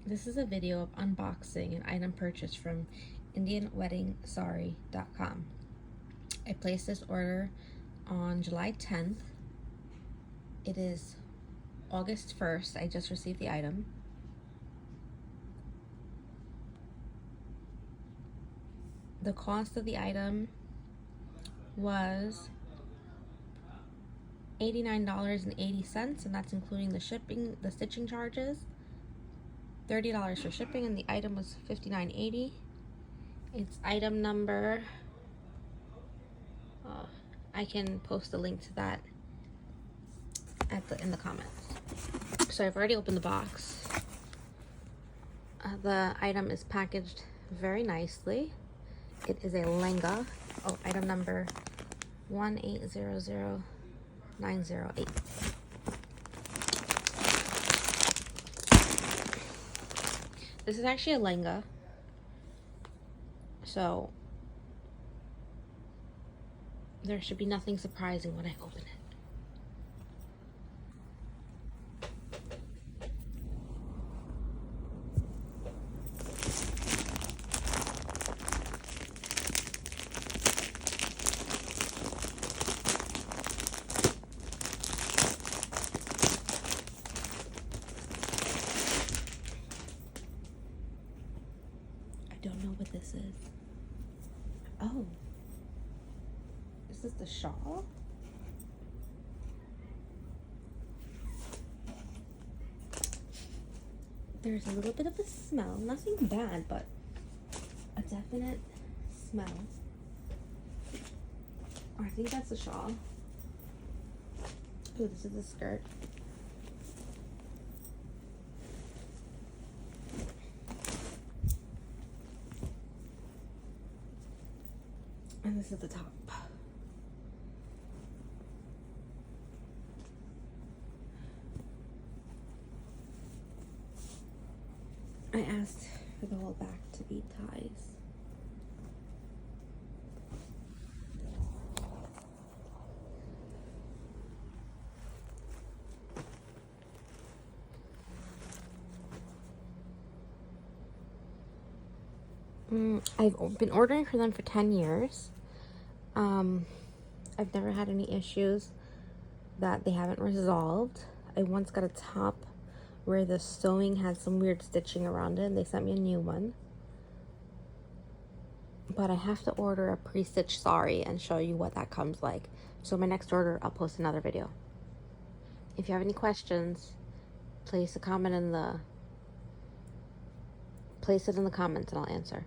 This is a video of unboxing an item purchased from IndianWeddingSari.com. I placed this order on July 10th. It is August 1st. I just received the item. The cost of the item was $89.80, and that's including the shipping, the stitching charges. $30 for shipping, and the item was $59.80. It's item number, I can post a link to that in the comments. So I've already opened the box. The item is packaged very nicely. It is a lengha. Item number 1800908. This is actually a lengha, so there should be nothing surprising when I open it. I don't know what this is. Oh, is this the shawl? There's a little bit of a smell, nothing bad, but a definite smell. Oh, I think that's the shawl. Oh, this is the skirt. And this is the top. I asked for the whole back to be ties. I've been ordering for them for 10 years. I've never had any issues that they haven't resolved. I once got a top where the sewing had some weird stitching around it, and they sent me a new one. But I have to order a pre-stitched sari and show you what that comes like. So my next order, I'll post another video. If you have any questions, place it in the comments and I'll answer.